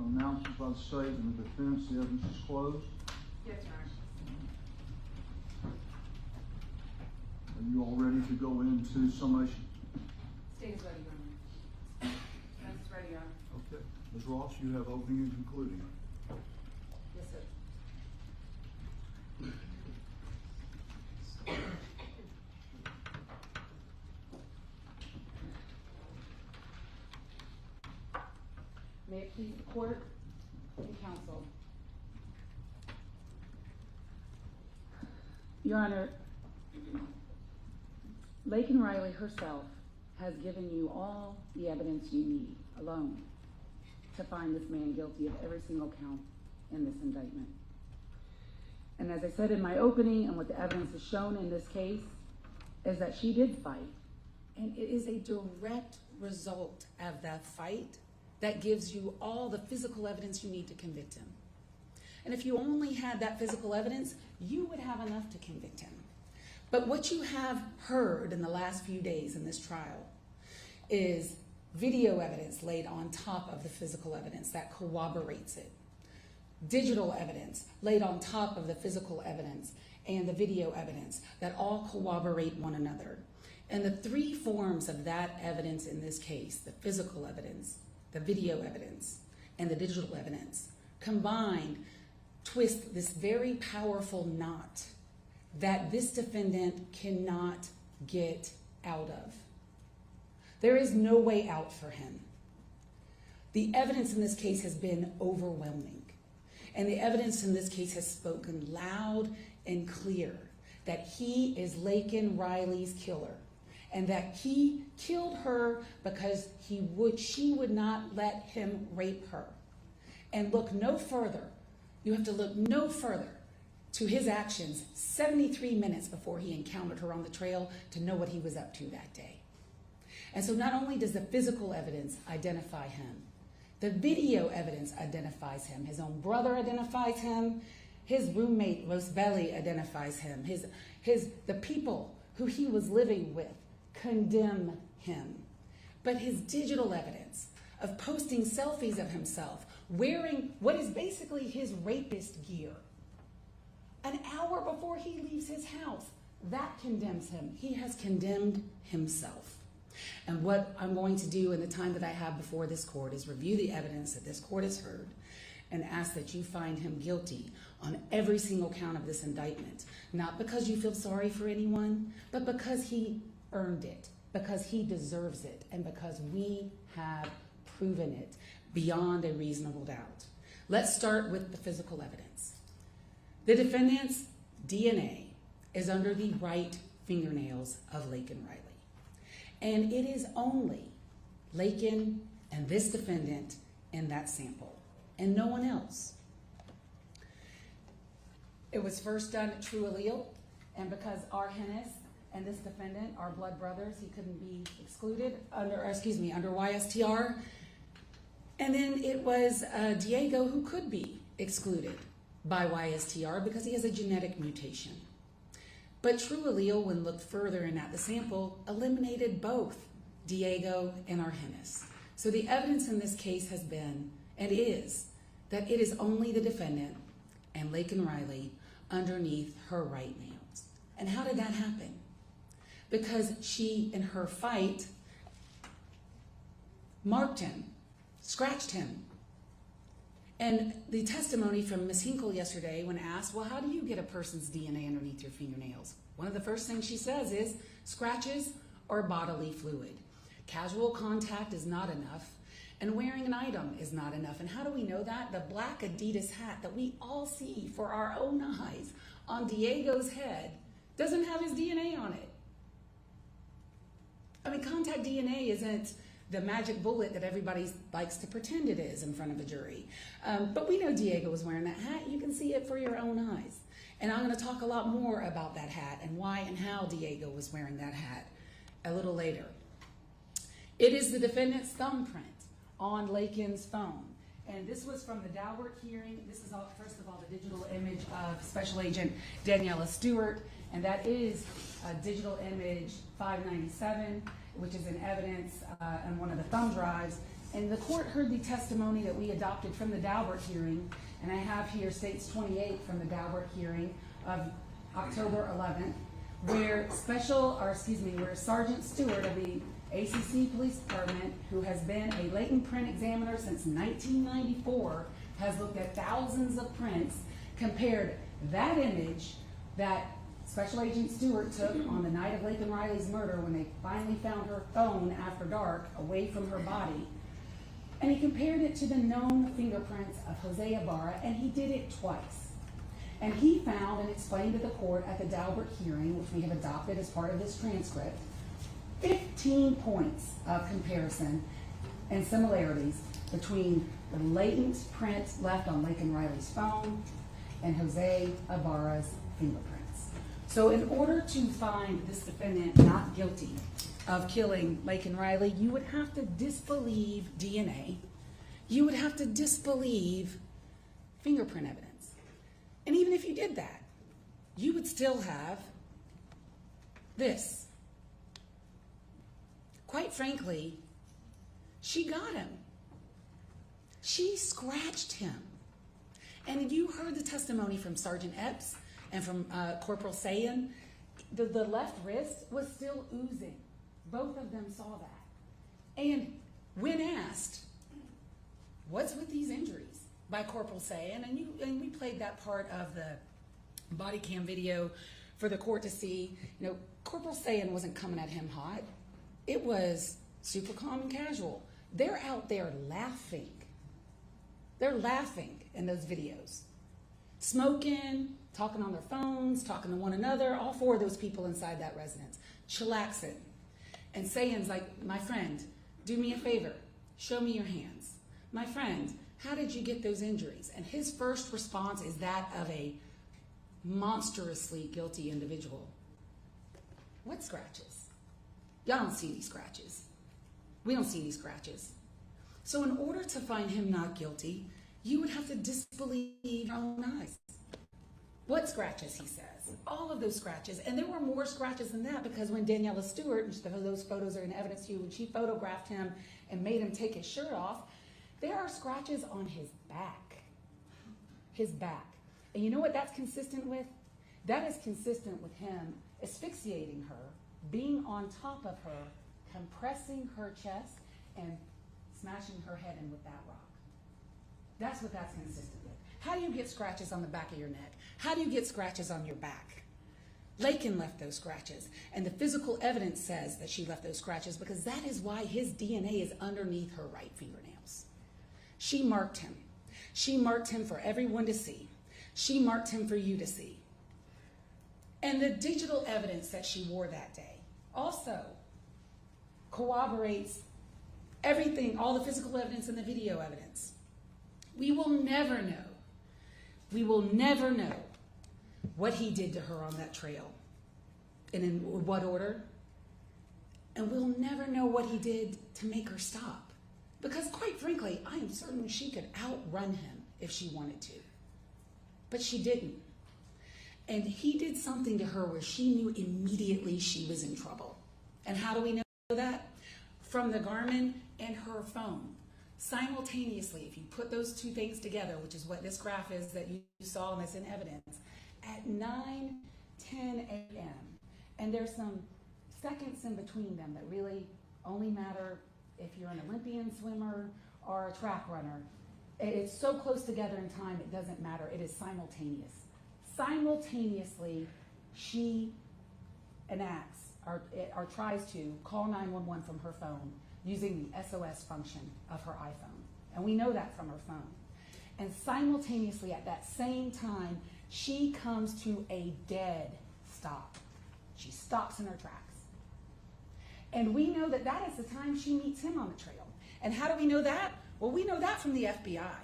announces by the state and the defense the evidence is closed. Yes, Your Honor. Are you all ready to go into summation? State is ready, Your Honor. Defense is ready, Your Honor. Okay. Ms. Ross, you have opening and concluding. Yes, sir. May it please the court and counsel. Your Honor, Laken Riley herself has given you all the evidence you need alone to find this man guilty of every single count in this indictment. And as I said in my opening, and what the evidence has shown in this case, is that she did fight. And it is a direct result of that fight that gives you all the physical evidence you need to convict him. And if you only had that physical evidence, you would have enough to convict him. But what you have heard in the last few days in this trial is video evidence laid on top of the physical evidence that corroborates it. Digital evidence laid on top of the physical evidence and the video evidence that all corroborate one another. And the three forms of that evidence in this case, the physical evidence, the video evidence, and the digital evidence, combined twist this very powerful knot that this defendant cannot get out of. There is no way out for him. The evidence in this case has been overwhelming. And the evidence in this case has spoken loud and clear that he is Laken Riley's killer, and that he killed her because she would not let him rape her. And look no further, you have to look no further to his actions 73 minutes before he encountered her on the trail to know what he was up to that day. And so not only does the physical evidence identify him, the video evidence identifies him. His own brother identifies him. His roommate, Rosebelly, identifies him. The people who he was living with condemn him. But his digital evidence of posting selfies of himself wearing what is basically his rapist gear an hour before he leaves his house, that condemns him. He has condemned himself. And what I'm going to do in the time that I have before this court is review the evidence that this court has heard and ask that you find him guilty on every single count of this indictment, not because you feel sorry for anyone, but because he earned it, because he deserves it, and because we have proven it beyond a reasonable doubt. Let's start with the physical evidence. The defendant's DNA is under the right fingernails of Laken Riley. And it is only Laken and this defendant in that sample, and no one else. It was first done at True Allele, and because our Hennis and this defendant are blood brothers, he couldn't be excluded under YSTR. And then it was Diego who could be excluded by YSTR because he has a genetic mutation. But True Allele, when looked further in at the sample, eliminated both Diego and Argenis. So the evidence in this case has been, and is, that it is only the defendant and Laken Riley underneath her right nails. And how did that happen? Because she, in her fight, marked him, scratched him. And the testimony from Ms. Hinkle yesterday, when asked, well, how do you get a person's DNA underneath your fingernails? One of the first things she says is scratches or bodily fluid. Casual contact is not enough, and wearing an item is not enough. And how do we know that? The black Adidas hat that we all see for our own eyes on Diego's head doesn't have his DNA on it. I mean, contact DNA isn't the magic bullet that everybody likes to pretend it is in front of a jury. But we know Diego was wearing that hat. You can see it for your own eyes. And I'm going to talk a lot more about that hat and why and how Diego was wearing that hat a little later. It is the defendant's thumbprint on Laken's phone. And this was from the Daubert hearing. This is, first of all, the digital image of Special Agent Daniela Stewart. And that is digital image 597, which is in evidence on one of the thumb drives. And the court heard the testimony that we adopted from the Daubert hearing, and I have here states 28 from the Daubert hearing of October 11th, where where Sergeant Stewart of the ACC Police Department, who has been a latent print examiner since 1994, has looked at thousands of prints, compared that image that Special Agent Stewart took on the night of Laken Riley's murder when they finally found her phone after dark away from her body. And he compared it to the known fingerprints of Jose Ibarra, and he did it twice. And he found and explained to the court at the Daubert hearing, which we have adopted as part of this transcript, 15 points of comparison and similarities between the latent print left on Laken Riley's phone and Jose Ibarra's fingerprints. So in order to find this defendant not guilty of killing Laken Riley, you would have to disbelieve DNA. You would have to disbelieve fingerprint evidence. And even if you did that, you would still have this. Quite frankly, she got him. She scratched him. And you heard the testimony from Sergeant Epps and from Corporal Sayan. The left wrist was still oozing. Both of them saw that. And when asked, what's with these injuries by Corporal Sayan, and we played that part of the body cam video for the court to see, Corporal Sayan wasn't coming at him hot. It was super calm and casual. They're out there laughing. They're laughing in those videos. Smoking, talking on their phones, talking to one another, all four of those people inside that residence, chillaxing. And Sayan's like, my friend, do me a favor, show me your hands. My friend, how did you get those injuries? And his first response is that of a monstrously guilty individual. What scratches? Y'all don't see these scratches. We don't see these scratches. So in order to find him not guilty, you would have to disbelieve your own eyes. What scratches, he says? All of those scratches. And there were more scratches than that, because when Daniela Stewart, and those photos are in evidence to you, when she photographed him and made him take his shirt off, there are scratches on his back. His back. And you know what that's consistent with? That is consistent with him asphyxiating her, being on top of her, compressing her chest, and smashing her head in with that rock. That's what that's consistent with. How do you get scratches on the back of your neck? How do you get scratches on your back? Laken left those scratches, and the physical evidence says that she left those scratches, because that is why his DNA is underneath her right fingernails. She marked him. She marked him for everyone to see. She marked him for you to see. And the digital evidence that she wore that day also corroborates everything, all the physical evidence and the video evidence. We will never know. We will never know what he did to her on that trail and in what order. And we'll never know what he did to make her stop. Because quite frankly, I am certain she could outrun him if she wanted to. But she didn't. And he did something to her where she knew immediately she was in trouble. And how do we know that? From the Garmin and her phone. Simultaneously, if you put those two things together, which is what this graph is that you saw and that's in evidence, at 9:10 a.m., and there's some seconds in between them that really only matter if you're an Olympian swimmer or a track runner. It's so close together in time, it doesn't matter. It is simultaneous. Simultaneously, she enacts or tries to call 911 from her phone using the SOS function of her iPhone. And we know that from her phone. And simultaneously, at that same time, she comes to a dead stop. She stops in her tracks. And we know that that is the time she meets him on the trail. And how do we know that? Well, we know that from the FBI.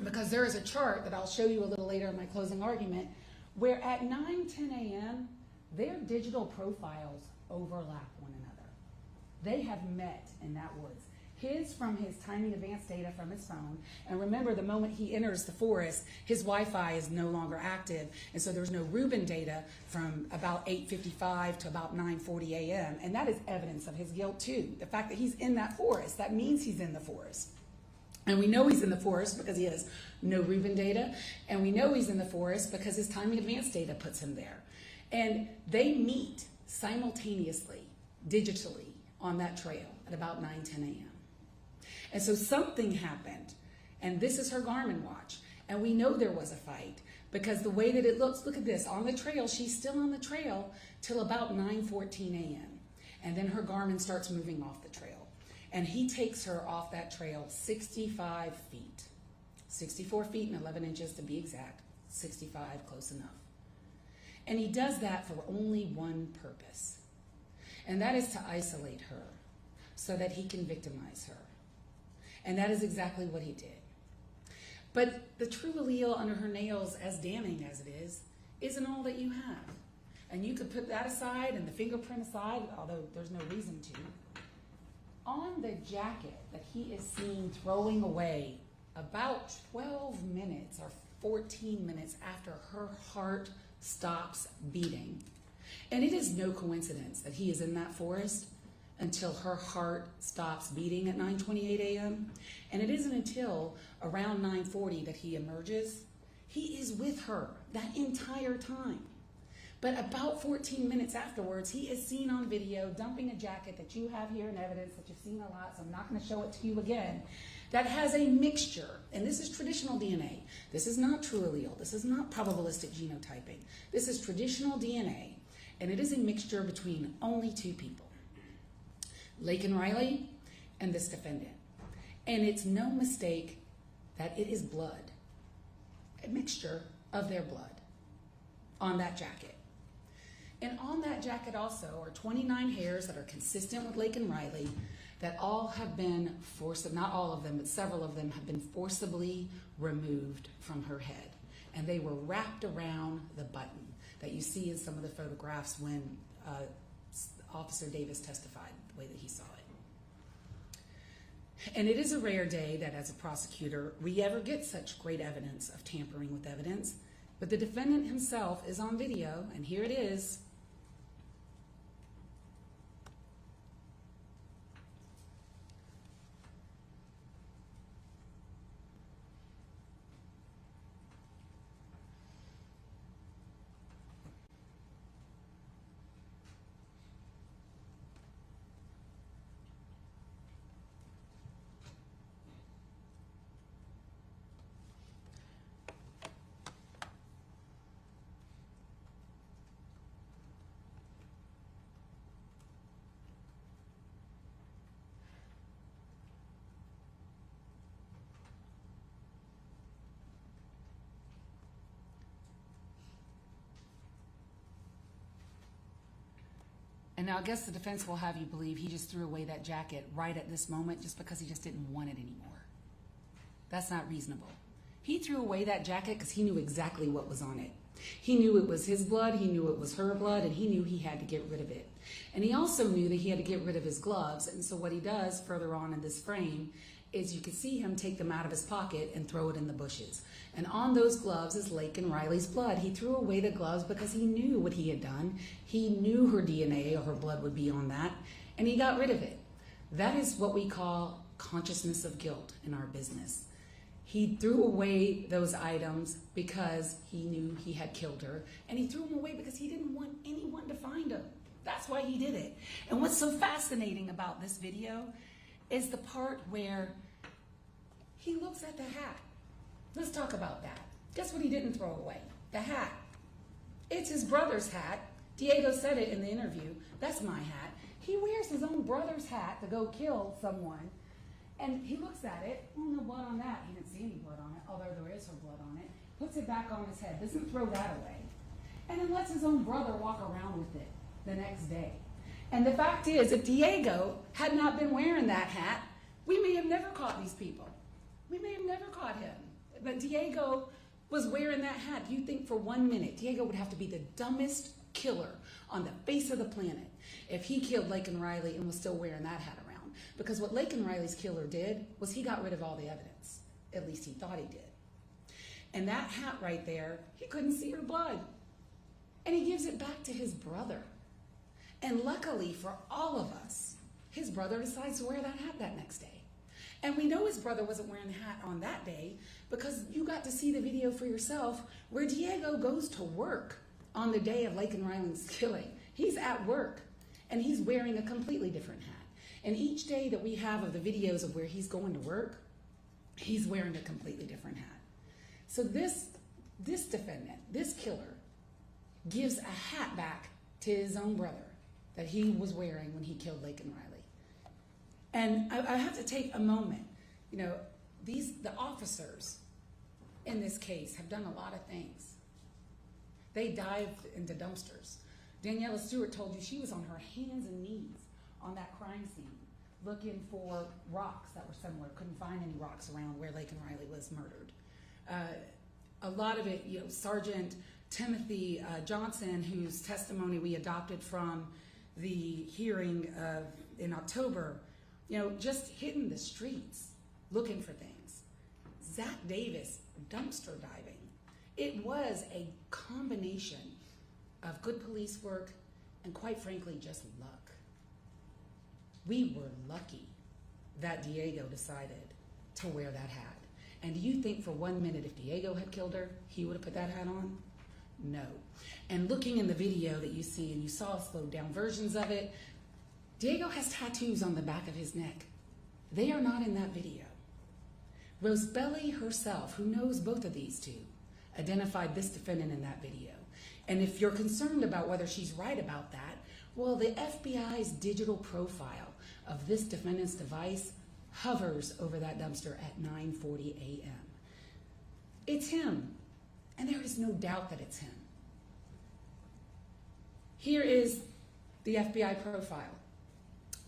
Because there is a chart that I'll show you a little later in my closing argument, where at 9:10 a.m., their digital profiles overlap one another. They have met in that woods. His from his timing advanced data from his phone. And remember, the moment he enters the forest, his Wi-Fi is no longer active. And so there's no Reuben data from about 8:55 to about 9:40 a.m. And that is evidence of his guilt too. The fact that he's in that forest, that means he's in the forest. And we know he's in the forest because he has no Reuben data. And we know he's in the forest because his timing advanced data puts him there. And they meet simultaneously, digitally, on that trail at about 9:10 a.m. And so something happened, and this is her Garmin watch. And we know there was a fight because the way that it looks, look at this, on the trail, she's still on the trail till about 9:14 a.m. And then her Garmin starts moving off the trail. And he takes her off that trail 65 feet, 64 feet and 11 inches to be exact, 65, close enough. And he does that for only one purpose, and that is to isolate her so that he can victimize her. And that is exactly what he did. But the true allele under her nails, as damning as it is, isn't all that you have. And you could put that aside and the fingerprint aside, although there's no reason to. On the jacket that he is seen throwing away about 12 minutes or 14 minutes after her heart stops beating. And it is no coincidence that he is in that forest until her heart stops beating at 9:28 a.m. And it isn't until around 9:40 that he emerges. He is with her that entire time. But about 14 minutes afterwards, he is seen on video dumping a jacket that you have here in evidence that you've seen a lot, so I'm not going to show it to you again, that has a mixture, and this is traditional DNA. This is not true allele. This is not probabilistic genotyping. This is traditional DNA, and it is a mixture between only two people, Laken Riley and this defendant. And it's no mistake that it is blood, a mixture of their blood on that jacket. And on that jacket also are 29 hairs that are consistent with Laken Riley that all have been not all of them, but several of them have been forcibly removed from her head. And they were wrapped around the button that you see in some of the photographs when Officer Davis testified, the way that he saw it. And it is a rare day that as a prosecutor, we ever get such great evidence of tampering with evidence. But the defendant himself is on video, and here it is. And now I guess the defense will have you believe he just threw away that jacket right at this moment just because he just didn't want it anymore. That's not reasonable. He threw away that jacket because he knew exactly what was on it. He knew it was his blood, he knew it was her blood, and he knew he had to get rid of it. And he also knew that he had to get rid of his gloves. And so what he does further on in this frame is you can see him take them out of his pocket and throw it in the bushes. And on those gloves is Laken Riley's blood. He threw away the gloves because he knew what he had done. He knew her DNA or her blood would be on that, and he got rid of it. That is what we call consciousness of guilt in our business. He threw away those items because he knew he had killed her, and he threw them away because he didn't want anyone to find him. That's why he did it. And what's so fascinating about this video is the part where he looks at the hat. Let's talk about that. Guess what he didn't throw away? The hat. It's his brother's hat. Diego said it in the interview. That's my hat. He wears his own brother's hat to go kill someone. And he looks at it. Oh, no blood on that. He didn't see any blood on it, although there is her blood on it. Puts it back on his head. Doesn't throw that away. And then lets his own brother walk around with it the next day. And the fact is, if Diego had not been wearing that hat, we may have never caught these people. We may have never caught him. But Diego was wearing that hat. Do you think for 1 minute Diego would have to be the dumbest killer on the face of the planet if he killed Laken Riley and was still wearing that hat around? Because what Laken Riley's killer did was he got rid of all the evidence. At least he thought he did. And that hat right there, he couldn't see her blood. And he gives it back to his brother. And luckily for all of us, his brother decides to wear that hat that next day. And we know his brother wasn't wearing the hat on that day because you got to see the video for yourself where Diego goes to work on the day of Laken Riley's killing. He's at work and he's wearing a completely different hat. And each day that we have of the videos of where he's going to work, he's wearing a completely different hat. So this defendant, this killer, gives a hat back to his own brother that he was wearing when he killed Laken Riley. And I have to take a moment. You know, the officers in this case have done a lot of things. They dived into dumpsters. Daniela Stewart told you she was on her hands and knees on that crime scene looking for rocks that were similar. Couldn't find any rocks around where Laken Riley was murdered. A lot of it, you know, Sergeant Timothy Johnson, whose testimony we adopted from the hearing in October, you know, just hitting the streets looking for things. Zach Davis, dumpster diving. It was a combination of good police work and, quite frankly, just luck. We were lucky that Diego decided to wear that hat. And do you think for 1 minute if Diego had killed her, he would have put that hat on? No. And looking in the video that you see, and you saw slowed down versions of it, Diego has tattoos on the back of his neck. They are not in that video. Rosebelly herself, who knows both of these two, identified this defendant in that video. And if you're concerned about whether she's right about that, well, the FBI's digital profile of this defendant's device hovers over that dumpster at 9:40 a.m. It's him, and there is no doubt that it's him. Here is the FBI profile,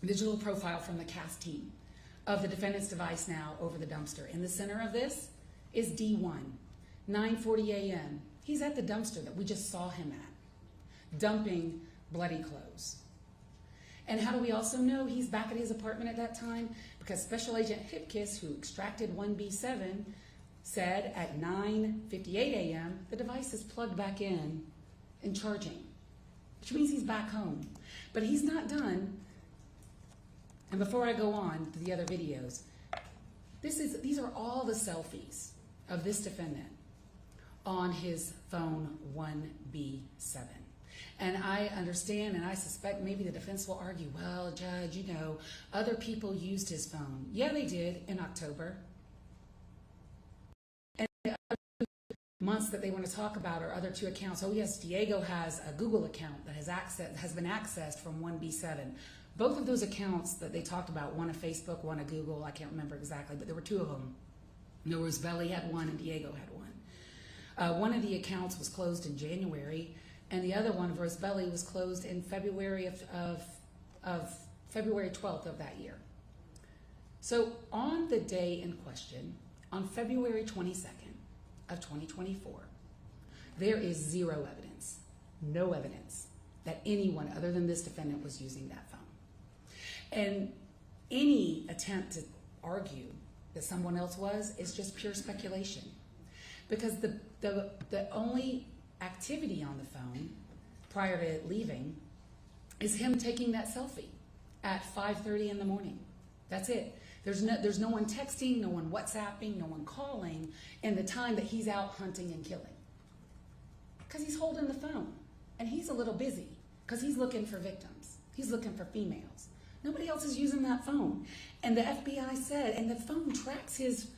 digital profile from the CAS team of the defendant's device now over the dumpster. In the center of this is D1, 9:40 a.m. He's at the dumpster that we just saw him at, dumping bloody clothes. And how do we also know he's back at his apartment at that time? Because Special Agent Hipkiss, who extracted 1B7, said at 9:58 a.m. the device is plugged back in and charging, which means he's back home. But he's not done. And before I go on to the other videos, these are all the selfies of this defendant on his phone 1B7. And I understand, and I suspect maybe the defense will argue, well, Judge, you know, other people used his phone. Yeah, they did in October. And the other months that they want to talk about are other two accounts. Oh, yes, Diego has a Google account that has been accessed from 1B7. Both of those accounts that they talked about, one a Facebook, one a Google, I can't remember exactly, but there were two of them. Rosebelly had one and Diego had one. One of the accounts was closed in January, and the other one, Rosebelly, was closed in February of February 12th of that year. So on the day in question, on February 22nd of 2024, there is zero evidence, no evidence that anyone other than this defendant was using that phone. And any attempt to argue that someone else was is just pure speculation, because the only activity on the phone prior to leaving is him taking that selfie at 5:30 in the morning. That's it. There's no one texting, no one WhatsApping, no one calling in the time that he's out hunting and killing, because he's holding the phone and he's a little busy because he's looking for victims. He's looking for females. Nobody else is using that phone. And the FBI said, and the phone tracks his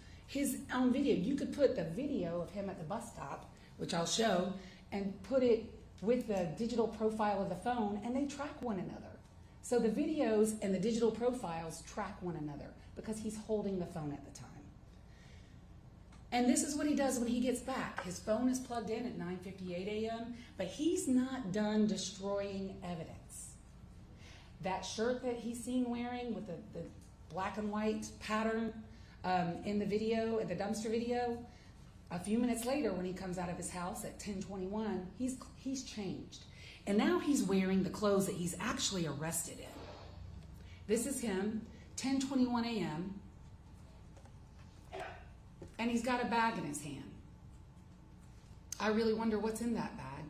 own video. You could put the video of him at the bus stop, which I'll show, and put it with the digital profile of the phone, and they track one another. So the videos and the digital profiles track one another because he's holding the phone at the time. And this is what he does when he gets back. His phone is plugged in at 9:58 a.m., but he's not done destroying evidence. That shirt that he's seen wearing with the black and white pattern in the video, in the dumpster video, a few minutes later when he comes out of his house at 10:21, he's changed. And now he's wearing the clothes that he's actually arrested in. This is him 10:21 a.m., and he's got a bag in his hand. I really wonder what's in that bag.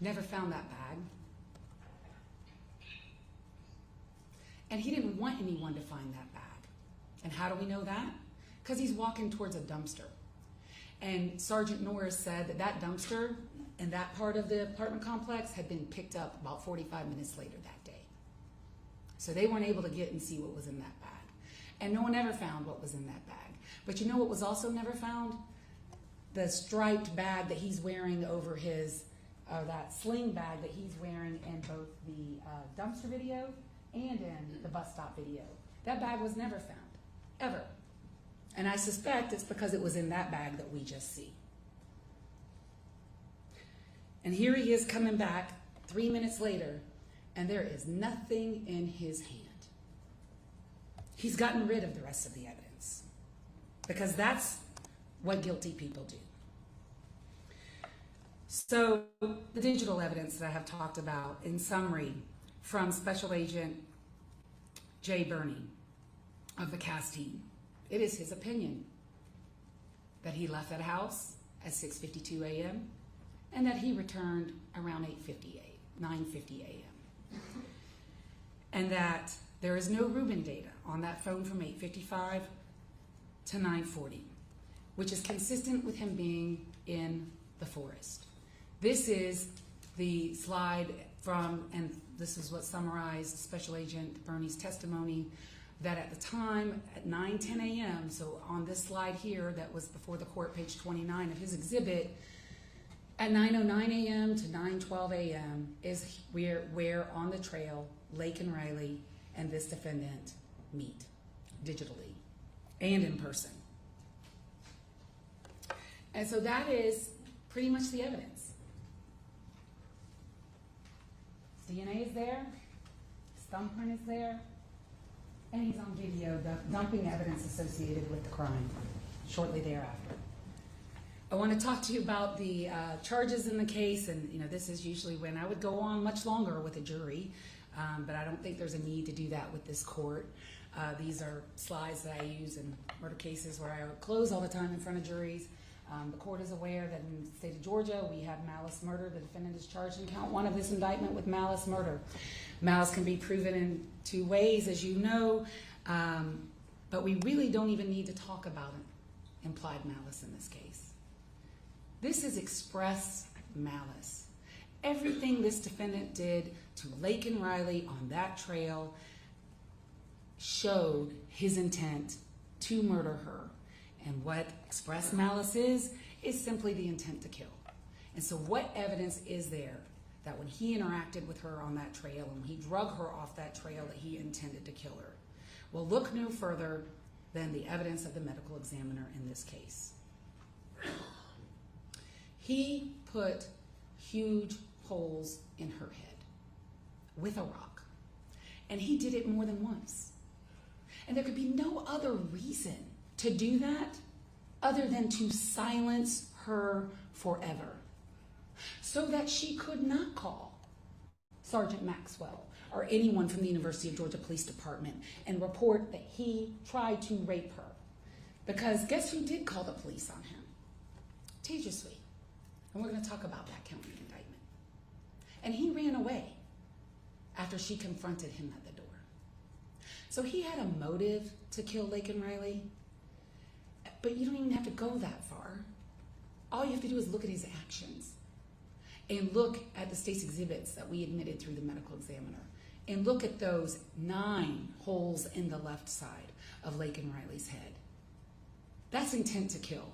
Never found that bag. And he didn't want anyone to find that bag. And how do we know that? Because he's walking towards a dumpster. And Sergeant Norris said that that dumpster and that part of the apartment complex had been picked up about 45 minutes later that day. So they weren't able to get and see what was in that bag. And no one ever found what was in that bag. But you know what was also never found? The striped bag that he's wearing over his, that sling bag that he's wearing in both the dumpster video and in the bus stop video. That bag was never found, ever. And I suspect it's because it was in that bag that we just see. And here he is coming back 3 minutes later, and there is nothing in his hand. He's gotten rid of the rest of the evidence, because that's what guilty people do. So the digital evidence that I have talked about, in summary, from Special Agent Jay Burney of the CAS team, it is his opinion that he left that house at 6:52 a.m. and that he returned around 9:50 a.m. And that there is no Reuben data on that phone from 8:55 to 9:40, which is consistent with him being in the forest. This is the slide from, and this is what summarized Special Agent Burney's testimony, that at the time at 9:10 a.m., so on this slide here that was before the court, page 29 of his exhibit, at 9:09 a.m. to 9:12 a.m. is where on the trail Laken Riley and this defendant meet digitally and in person. And so that is pretty much the evidence. His DNA is there, his thumbprint is there, and he's on video dumping evidence associated with the crime shortly thereafter. I want to talk to you about the charges in the case, and this is usually when I would go on much longer with a jury, but I don't think there's a need to do that with this court. These are slides that I use in murder cases where I close all the time in front of juries. The court is aware that in the state of Georgia we have malice murder. The defendant is charged in count 1 of this indictment with malice murder. Malice can be proven in 2 ways, as you know, but we really don't even need to talk about implied malice in this case. This is express malice. Everything this defendant did to Laken Riley on that trail showed his intent to murder her. And what express malice is simply the intent to kill. And so what evidence is there that when he interacted with her on that trail and he drug her off that trail that he intended to kill her? Well, look no further than the evidence of the medical examiner in this case. He put huge holes in her head with a rock. And he did it more than once. And there could be no other reason to do that other than to silence her forever, so that she could not call Sergeant Maxwell or anyone from the University of Georgia Police Department and report that he tried to rape her. Because guess who did call the police on him? Tejaswi. And we're going to talk about that count in the indictment. And he ran away after she confronted him at the door. So he had a motive to kill Laken Riley, but you don't even have to go that far. All you have to do is look at his actions and look at the state's exhibits that we admitted through the medical examiner and look at those 9 holes in the left side of Laken Riley's head. That's intent to kill.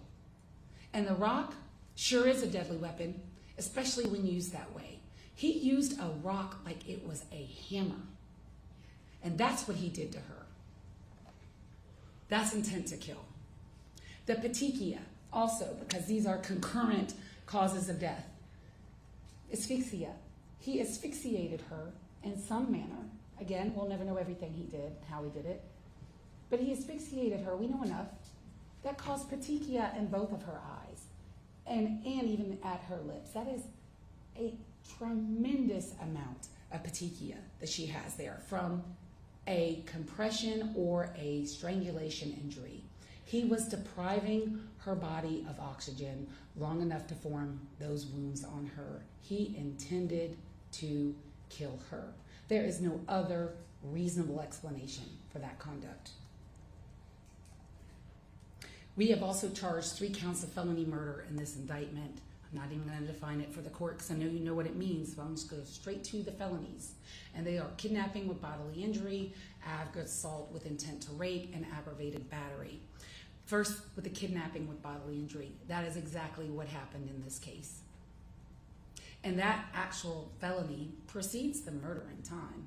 And the rock sure is a deadly weapon, especially when used that way. He used a rock like it was a hammer. And that's what he did to her. That's intent to kill. The petechia, also, because these are concurrent causes of death. Asphyxia. He asphyxiated her in some manner. Again, we'll never know everything he did, how he did it. But he asphyxiated her, we know enough. That caused petechia in both of her eyes and even at her lips. That is a tremendous amount of petechia that she has there from a compression or a strangulation injury. He was depriving her body of oxygen long enough to form those wounds on her. He intended to kill her. There is no other reasonable explanation for that conduct. We have also charged 3 counts of felony murder in this indictment. I'm not even going to define it for the court because I know you know what it means, so I'm just going to go straight to the felonies. And they are kidnapping with bodily injury, aggravated assault with intent to rape, and aggravated battery. First, with the kidnapping with bodily injury, that is exactly what happened in this case. And that actual felony precedes the murder in time,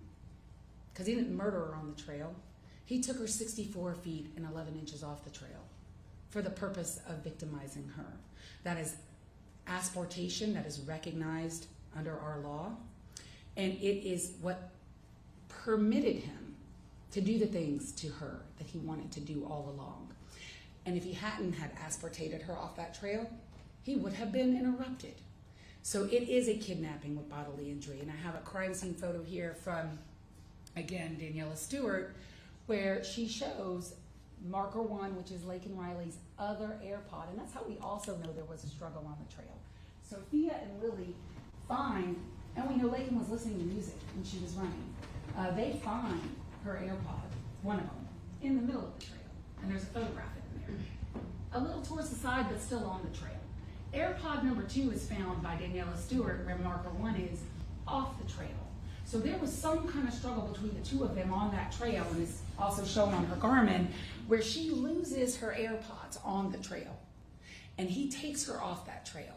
because he didn't murder her on the trail. He took her 64 feet and 11 inches off the trail for the purpose of victimizing her. That is asphyxiation, that is recognized under our law, and it is what permitted him to do the things to her that he wanted to do all along. And if he hadn't had asphyxiated her off that trail, he would have been interrupted. So it is a kidnapping with bodily injury. And I have a crime scene photo here from, again, Daniela Stewart, where she shows marker 1, which is Laken Riley's other AirPod. And that's how we also know there was a struggle on the trail. Sophia and Lily find, and we know Laken was listening to music when she was running. They find her AirPod, one of them, in the middle of the trail. And there's a photograph in there. A little towards the side, but still on the trail. AirPod number 2 is found by Daniela Stewart, where marker 1 is off the trail. So there was some kind of struggle between the two of them on that trail, and it's also shown on her Garmin, where she loses her AirPods on the trail. And he takes her off that trail.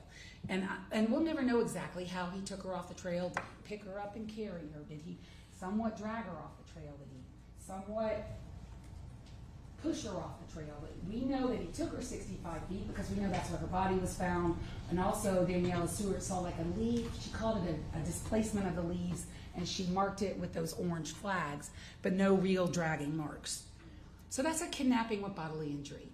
And we'll never know exactly how he took her off the trail. Did he pick her up and carry her? Did he somewhat drag her off the trail? Did he somewhat push her off the trail? We know that he took her 65 feet because we know that's where her body was found. And also Daniela Stewart saw like a leaf. She called it a displacement of the leaves, and she marked it with those orange flags, but no real dragging marks. So that's a kidnapping with bodily injury.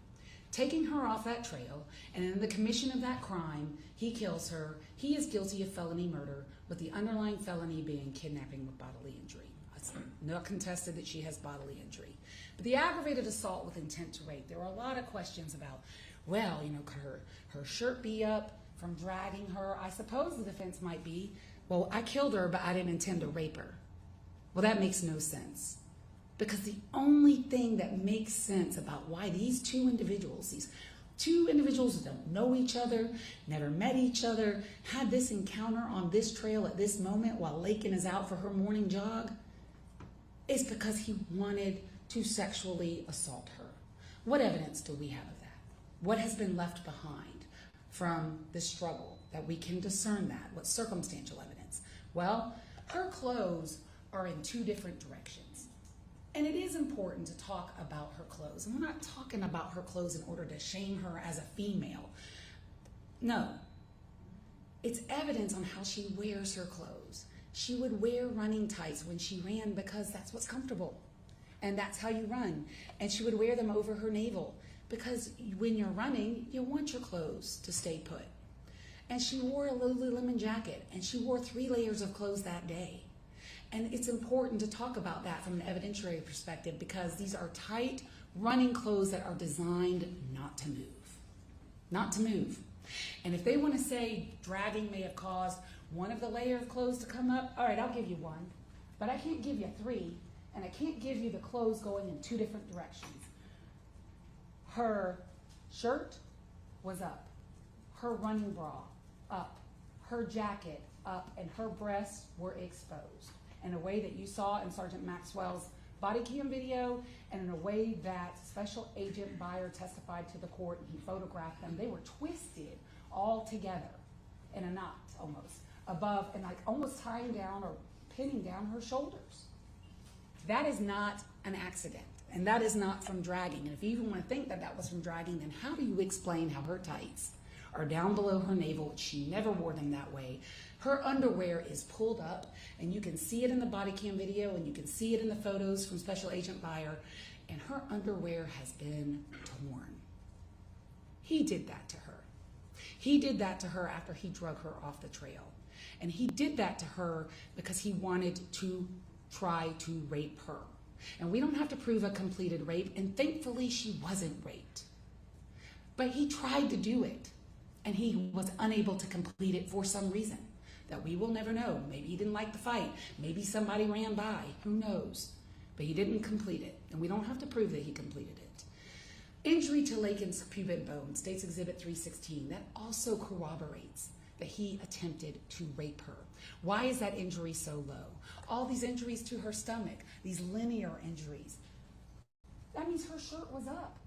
Taking her off that trail, and in the commission of that crime, he kills her. He is guilty of felony murder, with the underlying felony being kidnapping with bodily injury. It's not contested that she has bodily injury. But the aggravated assault with intent to rape, there were a lot of questions about, well, you know, could her shirt be up from dragging her? I suppose the defense might be, well, I killed her, but I didn't intend to rape her. Well, that makes no sense. Because the only thing that makes sense about why these two individuals who don't know each other, never met each other, had this encounter on this trail at this moment while Laken is out for her morning jog, is because he wanted to sexually assault her. What evidence do we have of that? What has been left behind from the struggle that we can discern that? What circumstantial evidence? Well, her clothes are in 2 different directions. And it is important to talk about her clothes. And we're not talking about her clothes in order to shame her as a female. No. It's evidence on how she wears her clothes. She would wear running tights when she ran because that's what's comfortable. And that's how you run. And she would wear them over her navel because when you're running, you want your clothes to stay put. And she wore a Lululemon jacket, and she wore 3 layers of clothes that day. And it's important to talk about that from an evidentiary perspective because these are tight running clothes that are designed not to move. Not to move. And if they want to say dragging may have caused one of the layer of clothes to come up, all right, I'll give you 1. But I can't give you 3, and I can't give you the clothes going in 2 different directions. Her shirt was up. Her running bra up. Her jacket up, and her breasts were exposed. In a way that you saw in Sergeant Maxwell's body cam video, and in a way that Special Agent Beyer testified to the court, and he photographed them. They were twisted all together in a knot almost, above, and like almost tying down or pinning down her shoulders. That is not an accident, and that is not from dragging. And if you even want to think that that was from dragging, then how do you explain how her tights are down below her navel? She never wore them that way. Her underwear is pulled up, and you can see it in the body cam video, and you can see it in the photos from Special Agent Beyer, and her underwear has been torn. He did that to her. He did that to her after he drug her off the trail. And he did that to her because he wanted to try to rape her. And we don't have to prove a completed rape, and thankfully she wasn't raped. But he tried to do it, and he was unable to complete it for some reason that we will never know. Maybe he didn't like the fight. Maybe somebody ran by. Who knows? But he didn't complete it, and we don't have to prove that he completed it. Injury to Laken's pubic bone, State's Exhibit 316, that also corroborates that he attempted to rape her. Why is that injury so low? All these injuries to her stomach, these linear injuries, that means her shirt was up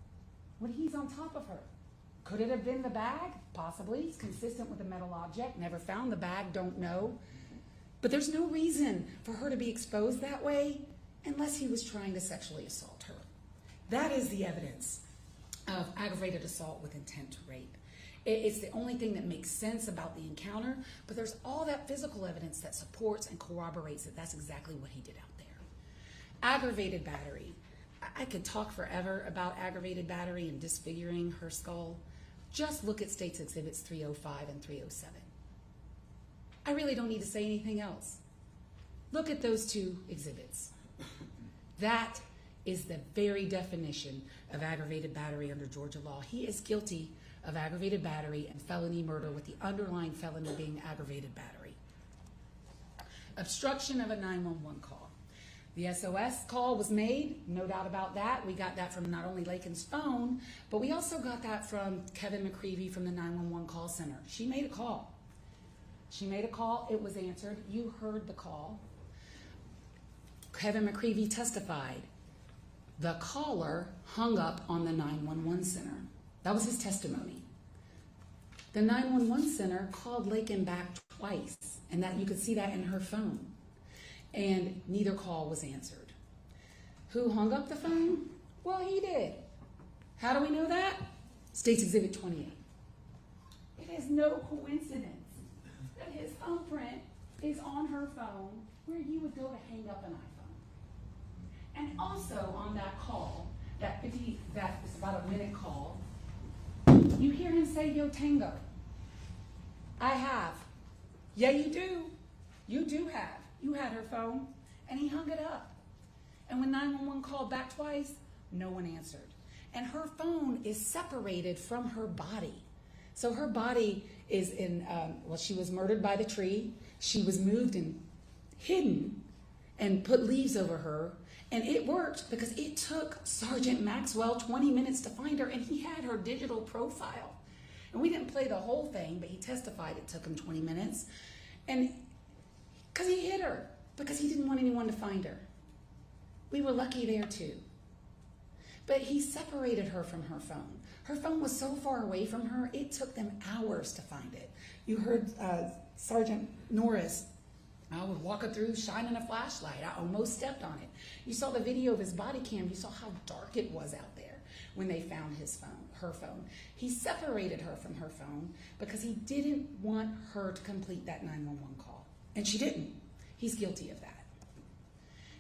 when he's on top of her. Could it have been the bag? Possibly. It's consistent with a metal object. Never found the bag, don't know. But there's no reason for her to be exposed that way unless he was trying to sexually assault her. That is the evidence of aggravated assault with intent to rape. It's the only thing that makes sense about the encounter, but there's all that physical evidence that supports and corroborates that that's exactly what he did out there. Aggravated battery. I could talk forever about aggravated battery and disfiguring her skull. Just look at State's Exhibits 305 and 307. I really don't need to say anything else. Look at those two exhibits. That is the very definition of aggravated battery under Georgia law. He is guilty of aggravated battery and felony murder, with the underlying felony being aggravated battery. Obstruction of a 911 call. The SOS call was made, no doubt about that. We got that from not only Laken's phone, but we also got that from Kevin McCreevy from the 911 call center. She made a call. She made a call, it was answered. You heard the call. Kevin McCreevy testified. The caller hung up on the 911 center. That was his testimony. The 911 center called Laken back twice, and that you could see that in her phone. And neither call was answered. Who hung up the phone? Well, he did. How do we know that? State's Exhibit 28. It is no coincidence that his thumbprint is on her phone where you would go to hang up an iPhone. And also on that call, that is about a minute call, you hear him say, "Yo, Tango." I have. Yeah, you do. You do have. You had her phone, and he hung it up. And when 911 called back twice, no one answered. And her phone is separated from her body. So her body is in, she was murdered by the tree. She was moved and hidden and put leaves over her. And it worked because it took Sergeant Maxwell 20 minutes to find her, and he had her digital profile. And we didn't play the whole thing, but he testified it took him 20 minutes. And because he hid her, because he didn't want anyone to find her. We were lucky there too. But he separated her from her phone. Her phone was so far away from her, it took them hours to find it. You heard Sergeant Norris, I was walking through shining a flashlight. I almost stepped on it. You saw the video of his body cam. You saw how dark it was out there when they found his phone, her phone. He separated her from her phone because he didn't want her to complete that 911 call. And she didn't. He's guilty of that.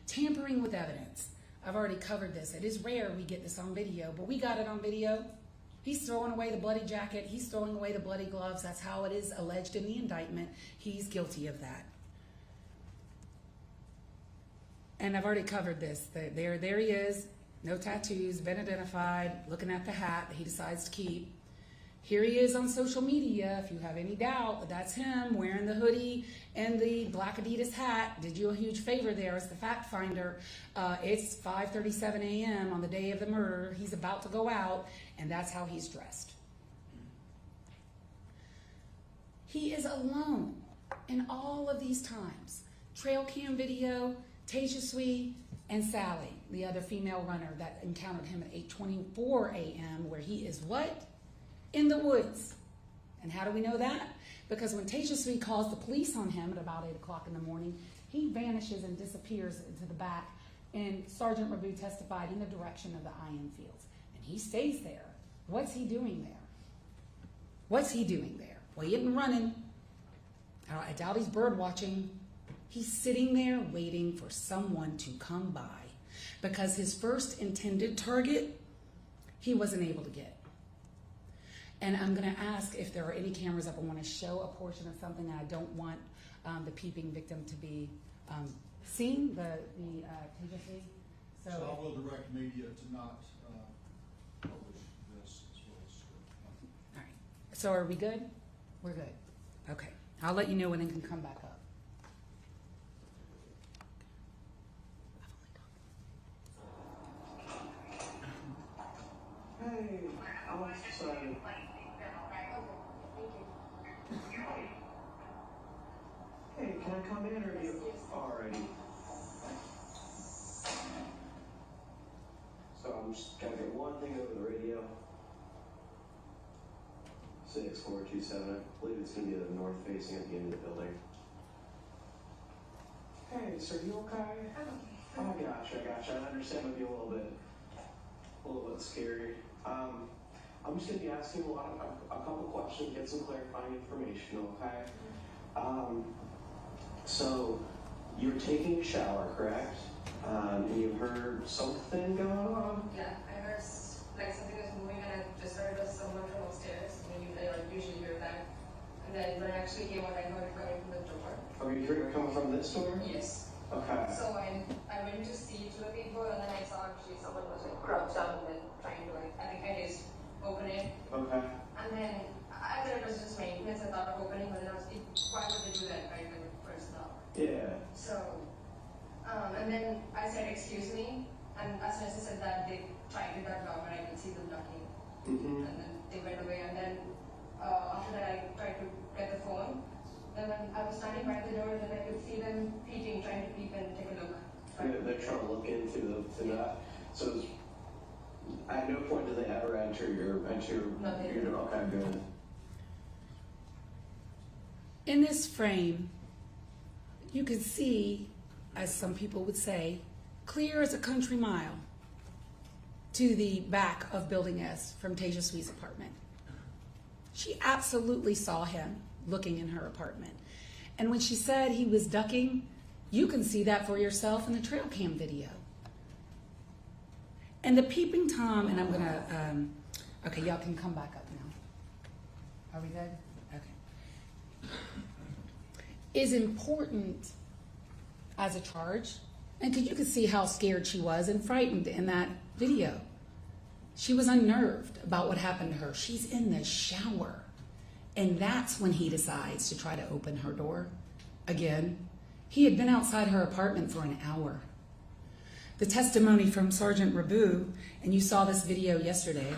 Tampering with evidence. I've already covered this. It is rare we get this on video, but we got it on video. He's throwing away the bloody jacket. He's throwing away the bloody gloves. That's how it is alleged in the indictment. He's guilty of that. And I've already covered this. There he is, no tattoos, been identified, looking at the hat that he decides to keep. Here he is on social media. If you have any doubt that that's him wearing the hoodie and the black Adidas hat, did you a huge favor there as the fact finder. It's 5:37 a.m. on the day of the murder. He's about to go out, and that's how he's dressed. He is alone in all of these times. Trail cam video, Tejaswi and Sally, the other female runner that encountered him at 8:24 a.m. where he is what? In the woods. And how do we know that? Because when Tejaswi calls the police on him at about 8 o'clock in the morning, he vanishes and disappears into the back, and Sergeant Rabu testified in the direction of the IM fields. And he stays there. What's he doing there? What's he doing there? Well, he isn't running. I doubt he's bird watching. He's sitting there waiting for someone to come by because his first intended target, he wasn't able to get. And I'm going to ask if there are any cameras up. I want to show a portion of something that I don't want the peeping victim to be seen, the Tejaswi. So I will direct media to not publish this as well as. All right. So are we good? We're good. Okay. I'll let you know when it can come back up. Hey, I'm sorry. Hey, can I come in or you? Alrighty. So I'm just gonna get one thing over the radio. 6427. I believe it's gonna be the north facing at the end of the building. Hey, sir, you okay? I'm okay. I gotcha. I understand it would be a little bit scary. I'm just gonna be asking a couple questions, get some clarifying information, okay? So you were taking a shower, correct? And you heard something going on? Yeah, I heard like something was moving, and I just heard it was someone from upstairs. I mean, I usually hear that. And then when I actually came out, I heard it coming from the door. Oh, you heard it coming from this door? Yes. Okay. So I went to see to the people, and then I saw actually someone was like crouched down and then trying to I think I just open it. Okay. And then I thought it was just maintenance. I thought of opening, but then I was like, why would they do that right when it first knock? Yeah. So, and then I said, excuse me, and as soon as I said that, they tried to duck down, and I could see them ducking. Mm-hmm. And then they went away, and then after that I tried to get the phone. Then when I was standing by the door, then I could see them peeking, trying to peep and take a look. They're trying to look into that. So it's, at no point did they ever enter your No, they your door. Okay, good. In this frame, you can see, as some people would say, clear as a country mile to the back of Building S from Tasia Sweet's apartment. She absolutely saw him looking in her apartment. And when she said he was ducking, you can see that for yourself in the trail cam video. And the peeping Tom, and I'm gonna, okay, y'all can come back up now. Are we good? Okay. Is important as a charge, and you could see how scared she was and frightened in that video. She was unnerved about what happened to her. She's in the shower. And that's when he decides to try to open her door. Again, he had been outside her apartment for an hour. The testimony from Sergeant Rabu, and you saw this video yesterday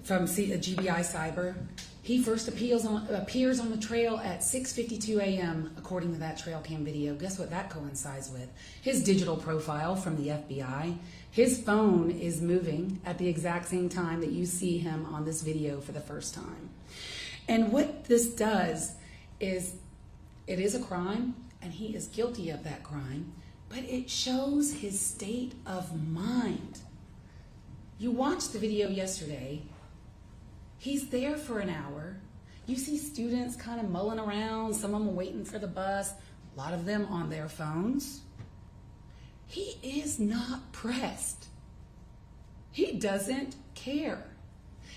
from GBI Cyber, he first appears on the trail at 6:52 a.m. according to that trail cam video. Guess what that coincides with? His digital profile from the FBI. His phone is moving at the exact same time that you see him on this video for the first time. And what this does is, it is a crime, and he is guilty of that crime, but it shows his state of mind. You watched the video yesterday. He's there for an hour. You see students kind of mulling around, some of them waiting for the bus, a lot of them on their phones. He is not pressed. He doesn't care.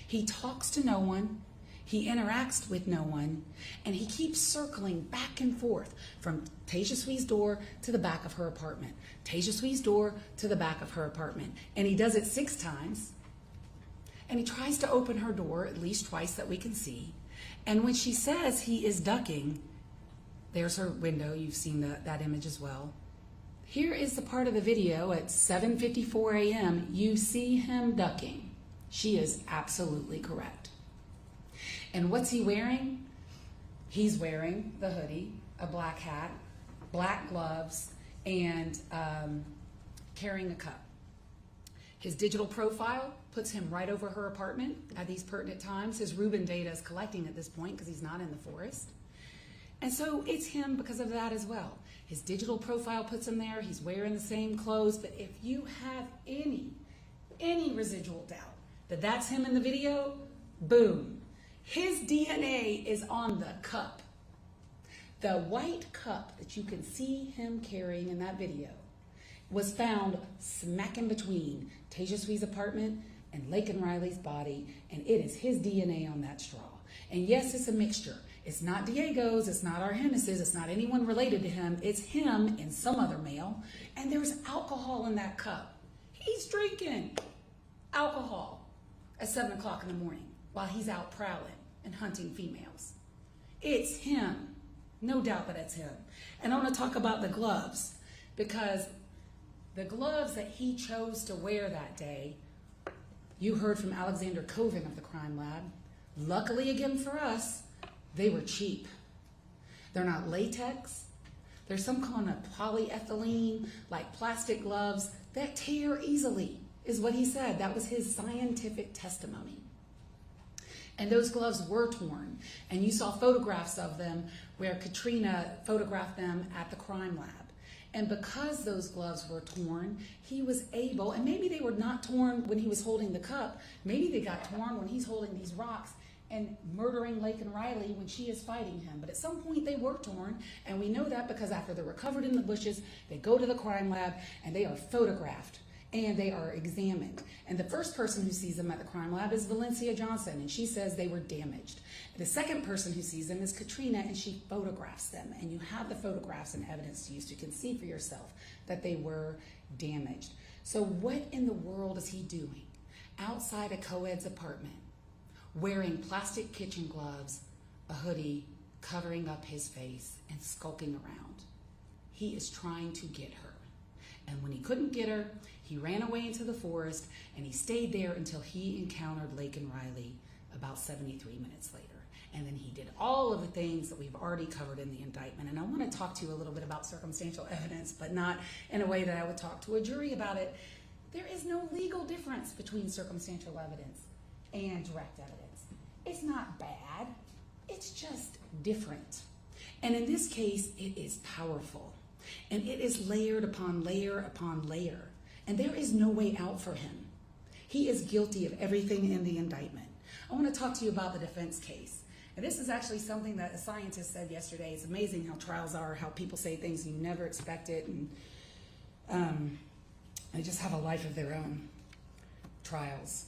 He talks to no one. He interacts with no one, and he keeps circling back and forth from Tasia Sweet's door to the back of her apartment, Tasia Sweet's door to the back of her apartment, and he does it 6 times, and he tries to open her door at least twice that we can see, and when she says he is ducking, there's her window, you've seen that image as well. Here is the part of the video at 7:54 a.m. You see him ducking. She is absolutely correct. And what's he wearing? He's wearing the hoodie, a black hat, black gloves, and carrying a cup. His digital profile puts him right over her apartment at these pertinent times. His Reuben data is collecting at this point because he's not in the forest. And so it's him because of that as well. His digital profile puts him there. He's wearing the same clothes. But if you have any residual doubt that that's him in the video, boom. His DNA is on the cup. The white cup that you can see him carrying in that video was found smack in between Tasia Sweet's apartment and Laken Riley's body, and it is his DNA on that straw. And yes, it's a mixture. It's not Diego's, it's not Argenis's, it's not anyone related to him. It's him and some other male. And there's alcohol in that cup. He's drinking alcohol at 7 o'clock in the morning while he's out prowling and hunting females. It's him. No doubt that it's him. And I want to talk about the gloves, because the gloves that he chose to wear that day, you heard from Alexander Coven of the crime lab. Luckily, again for us, they were cheap. They're not latex. They're some kind of polyethylene, like plastic gloves that tear easily, is what he said. That was his scientific testimony. And those gloves were torn. And you saw photographs of them where Katrina photographed them at the crime lab. And because those gloves were torn, he was able, and maybe they were not torn when he was holding the cup, maybe they got torn when he's holding these rocks and murdering Laken Riley when she is fighting him. But at some point they were torn, and we know that because after they're recovered in the bushes, they go to the crime lab and they are photographed and they are examined. And the first person who sees them at the crime lab is Valencia Johnson, and she says they were damaged. The second person who sees them is Katrina, and she photographs them. And you have the photographs and evidence to use. You can see for yourself that they were damaged. So what in the world is he doing outside a co-ed's apartment, wearing plastic kitchen gloves, a hoodie, covering up his face, and skulking around? He is trying to get her. And when he couldn't get her, he ran away into the forest, and he stayed there until he encountered Laken Riley about 73 minutes later. And then he did all of the things that we've already covered in the indictment. And I want to talk to you a little bit about circumstantial evidence, but not in a way that I would talk to a jury about it. There is no legal difference between circumstantial evidence and direct evidence. It's not bad. It's just different. And in this case, it is powerful. And it is layered upon layer upon layer. And there is no way out for him. He is guilty of everything in the indictment. I want to talk to you about the defense case. And this is actually something that a scientist said yesterday. It's amazing how trials are, how people say things you never expected, and they just have a life of their own. Trials.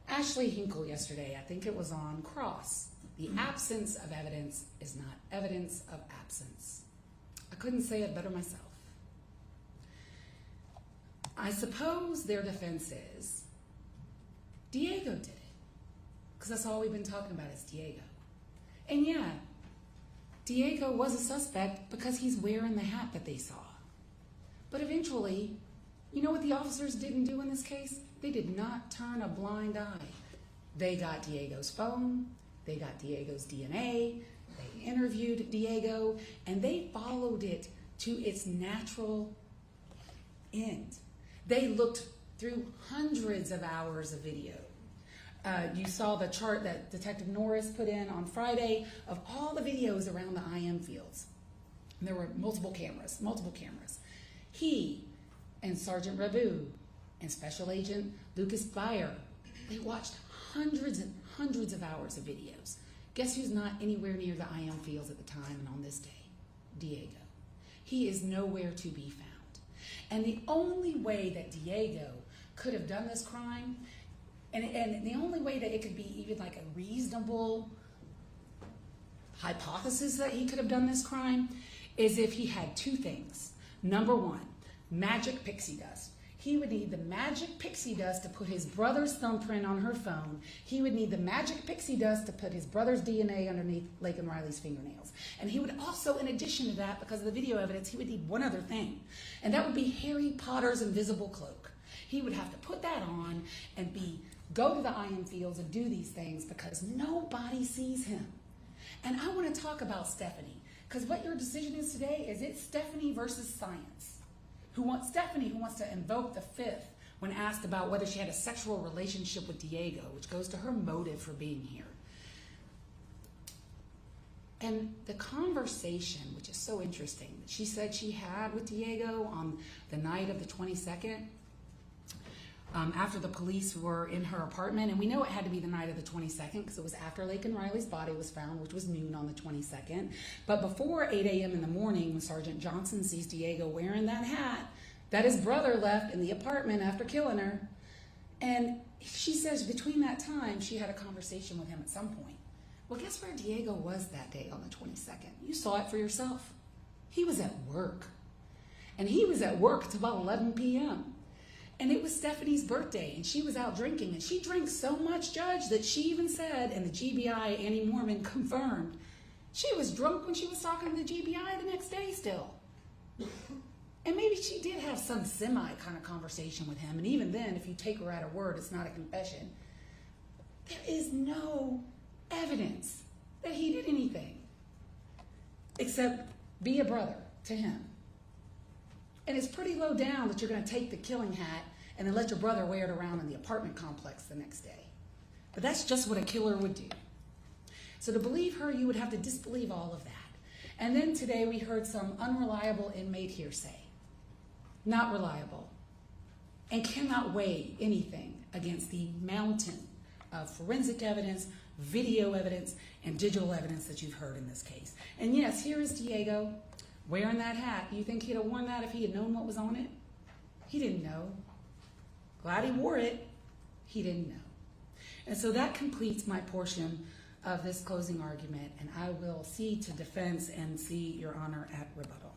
Ashley Hinkle yesterday, I think it was on Cross. The absence of evidence is not evidence of absence. I couldn't say it better myself. I suppose their defense is Diego did it, because that's all we've been talking about is Diego. And yeah, Diego was a suspect because he's wearing the hat that they saw. But eventually, you know what the officers didn't do in this case? They did not turn a blind eye. They got Diego's phone, they got Diego's DNA, they interviewed Diego, and they followed it to its natural end. They looked through hundreds of hours of video. You saw the chart that Detective Norris put in on Friday of all the videos around the IM fields. And there were multiple cameras. He and Sergeant Rabu and Special Agent Lucas Beyer, they watched hundreds and hundreds of hours of videos. Guess who's not anywhere near the IM fields at the time and on this day? Diego. He is nowhere to be found. And the only way that Diego could have done this crime, and the only way that it could be even like a reasonable hypothesis that he could have done this crime, is if he had two things. Number one, magic pixie dust. He would need the magic pixie dust to put his brother's thumbprint on her phone. He would need the magic pixie dust to put his brother's DNA underneath Laken Riley's fingernails. And he would also, in addition to that, because of the video evidence, he would need one other thing. And that would be Harry Potter's invisible cloak. He would have to put that on and go to the IM fields and do these things because nobody sees him. And I want to talk about Stephanie, because what your decision is today is it's Stephanie versus science. Stephanie, who wants to invoke the fifth when asked about whether she had a sexual relationship with Diego, which goes to her motive for being here. And the conversation, which is so interesting, that she said she had with Diego on the night of the 22nd, after the police were in her apartment, and we know it had to be the night of the 22nd because it was after Laken Riley's body was found, which was noon on the 22nd. But before 8 a.m. in the morning, when Sergeant Johnson sees Diego wearing that hat that his brother left in the apartment after killing her, and she says between that time she had a conversation with him at some point Well, guess where Diego was that day on the 22nd? You saw it for yourself. He was at work. And he was at work till about 11 p.m. And it was Stephanie's birthday, and she was out drinking. And she drank so much, Judge, that she even said, and the GBI, Annie Mormon, confirmed, she was drunk when she was talking to the GBI the next day still. And maybe she did have some semi kind of conversation with him. And even then, if you take her at her word, it's not a confession. There is no evidence that he did anything except be a brother to him. And it's pretty low down that you're going to take the killing hat and then let your brother wear it around in the apartment complex the next day. But that's just what a killer would do. So to believe her, you would have to disbelieve all of that. And then today we heard some unreliable inmate hearsay. Not reliable. And cannot weigh anything against the mountain of forensic evidence, video evidence, and digital evidence that you've heard in this case. And yes, here is Diego wearing that hat. You think he'd have worn that if he had known what was on it? He didn't know. Glad he wore it. He didn't know. And so that completes my portion of this closing argument, and I will see to defense and see Your Honor at rebuttal.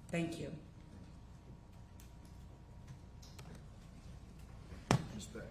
Thank you. Ms. Beck.